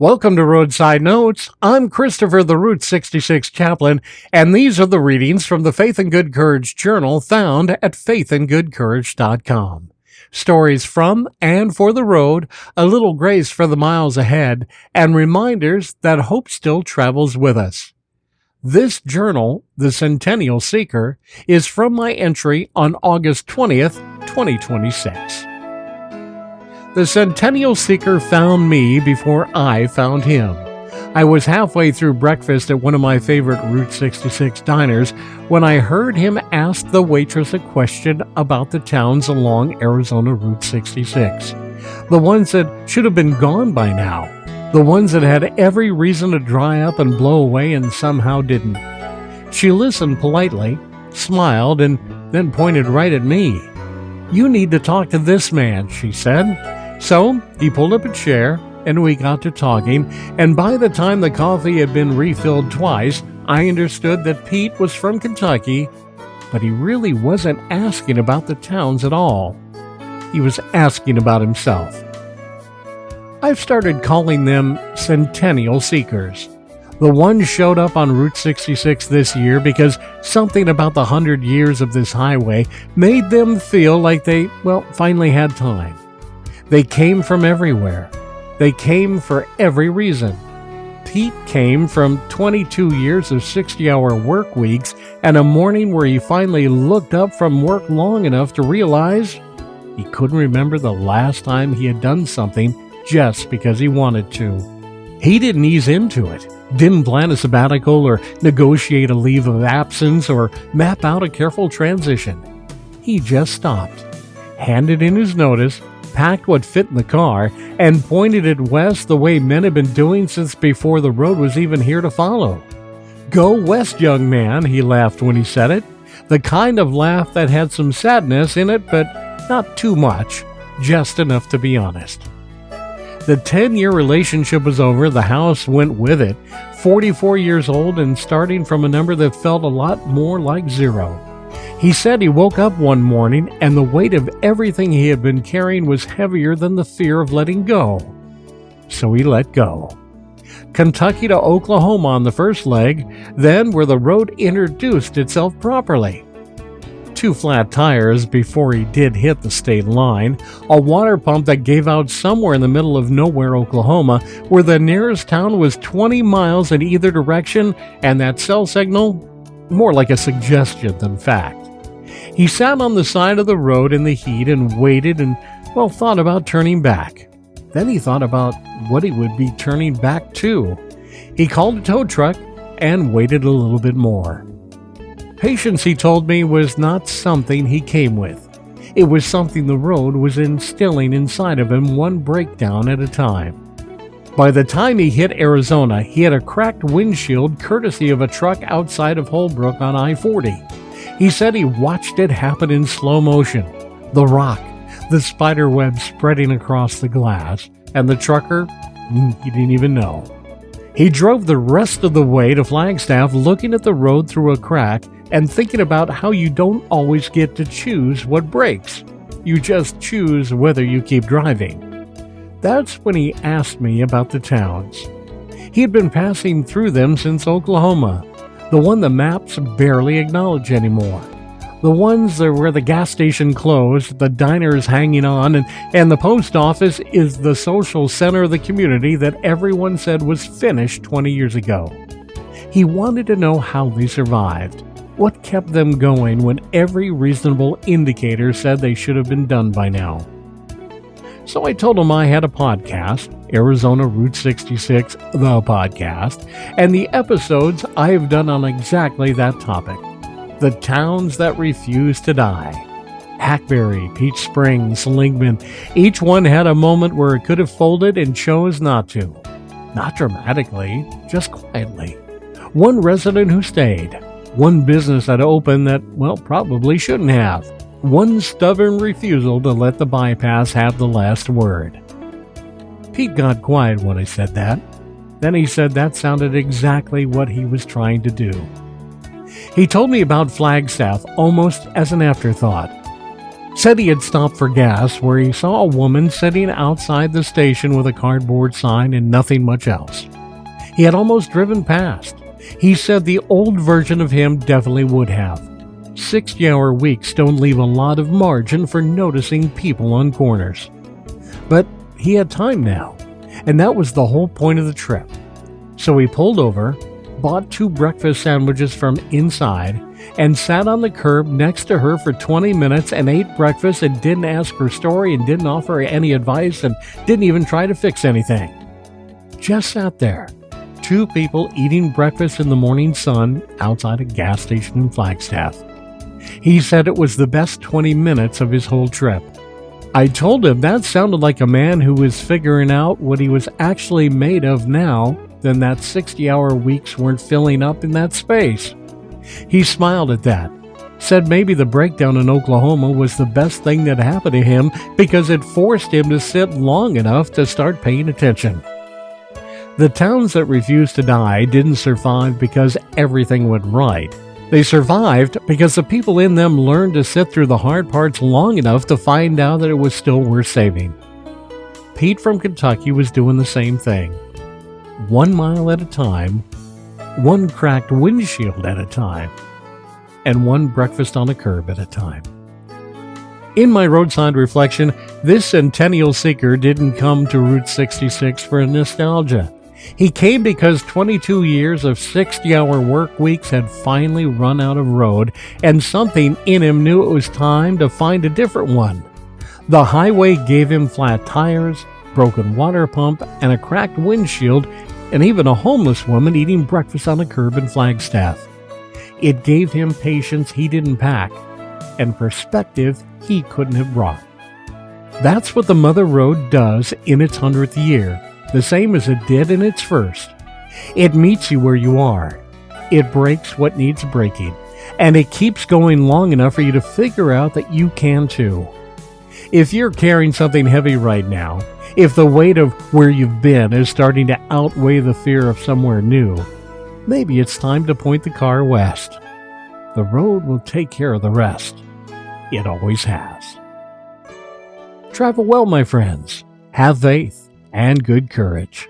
Welcome to Roadside Notes. I'm Christopher, the Route 66 chaplain, and these are the readings from the Faith and Good Courage Journal found at faithandgoodcourage.com. Stories from and for the road, a little grace for the miles ahead, and reminders that hope still travels with us. This journal, the Centennial Seeker, is from my entry on August 20th, 2026. The Centennial Seeker found me before I found him. I was halfway through breakfast at one of my favorite Route 66 diners when I heard him ask the waitress a question about the towns along Arizona Route 66. The ones that should have been gone by now. The ones that had every reason to dry up and blow away and somehow didn't. She listened politely, smiled, and then pointed right at me. "You need to talk to this man," she said. So he pulled up a chair, and we got to talking, and by the time the coffee had been refilled twice, I understood that Pete was from Kentucky, but he really wasn't asking about the towns at all. He was asking about himself. I've started calling them Centennial Seekers. The ones showed up on Route 66 this year because something about the 100 years of this highway made them feel like they, finally had time. They came from everywhere. They came for every reason. Pete came from 22 years of 60-hour work weeks and a morning where he finally looked up from work long enough to realize he couldn't remember the last time he had done something just because he wanted to. He didn't ease into it, didn't plan a sabbatical or negotiate a leave of absence or map out a careful transition. He just stopped, handed in his notice, packed what fit in the car, and pointed it west the way men had been doing since before the road was even here to follow. "Go west, young man," he laughed when he said it. The kind of laugh that had some sadness in it, but not too much, just enough to be honest. The 10-year relationship was over, the house went with it, 44 years old and starting from a number that felt a lot more like zero. He said he woke up one morning and the weight of everything he had been carrying was heavier than the fear of letting go. So he let go. Kentucky to Oklahoma on the first leg, then where the road introduced itself properly. 2 flat tires before he did hit the state line, a water pump that gave out somewhere in the middle of nowhere, Oklahoma, where the nearest town was 20 miles in either direction, and that cell signal, more like a suggestion than fact. He sat on the side of the road in the heat and waited and, thought about turning back. Then he thought about what he would be turning back to. He called a tow truck and waited a little bit more. Patience, he told me, was not something he came with. It was something the road was instilling inside of him, one breakdown at a time. By the time he hit Arizona, he had a cracked windshield courtesy of a truck outside of Holbrook on I-40. He said he watched it happen in slow motion. The rock, the spider web spreading across the glass, and the trucker, he didn't even know. He drove the rest of the way to Flagstaff looking at the road through a crack and thinking about how you don't always get to choose what breaks. You just choose whether you keep driving. That's when he asked me about the towns. He had been passing through them since Oklahoma, the one the maps barely acknowledge anymore. The ones where the gas station closed, the diners hanging on, and the post office is the social center of the community that everyone said was finished 20 years ago. He wanted to know how they survived, what kept them going when every reasonable indicator said they should have been done by now. So I told him I had a podcast, Arizona Route 66, the podcast, and the episodes I've done on exactly that topic. The towns that refuse to die. Hackberry, Peach Springs, Lingman, each one had a moment where it could have folded and chose not to. Not dramatically, just quietly. One resident who stayed. One business that opened that, probably shouldn't have. One stubborn refusal to let the bypass have the last word. Pete got quiet when I said that. Then he said that sounded exactly what he was trying to do. He told me about Flagstaff almost as an afterthought. said he had stopped for gas where he saw a woman sitting outside the station with a cardboard sign and nothing much else. He had almost driven past. He said the old version of him definitely would have. 60-hour weeks don't leave a lot of margin for noticing people on corners. But he had time now, and that was the whole point of the trip. So he pulled over, bought 2 breakfast sandwiches from inside, and sat on the curb next to her for 20 minutes and ate breakfast and didn't ask her story and didn't offer her any advice and didn't even try to fix anything. Just sat there. 2 people eating breakfast in the morning sun outside a gas station in Flagstaff. He said it was the best 20 minutes of his whole trip. I told him that sounded like a man who was figuring out what he was actually made of now, then that 60-hour weeks weren't filling up in that space. He smiled at that, said maybe the breakdown in Oklahoma was the best thing that happened to him because it forced him to sit long enough to start paying attention. The towns that refused to die didn't survive because everything went right. They survived because the people in them learned to sit through the hard parts long enough to find out that it was still worth saving. Pete from Kentucky was doing the same thing. 1 mile at a time, 1 cracked windshield at a time, and 1 breakfast on a curb at a time. In my roadside reflection, this Centennial Seeker didn't come to Route 66 for nostalgia. He came because 22 years of 60-hour work weeks had finally run out of road, and something in him knew it was time to find a different one. The highway gave him flat tires, broken water pump, and a cracked windshield, and even a homeless woman eating breakfast on a curb in Flagstaff. It gave him patience he didn't pack, and perspective he couldn't have brought. That's what the Mother Road does in its 100th year, the same as it did in its first. It meets you where you are. It breaks what needs breaking, and it keeps going long enough for you to figure out that you can too. If you're carrying something heavy right now, if the weight of where you've been is starting to outweigh the fear of somewhere new, maybe it's time to point the car west. The road will take care of the rest. It always has. Travel well, my friends. Have faith and good courage.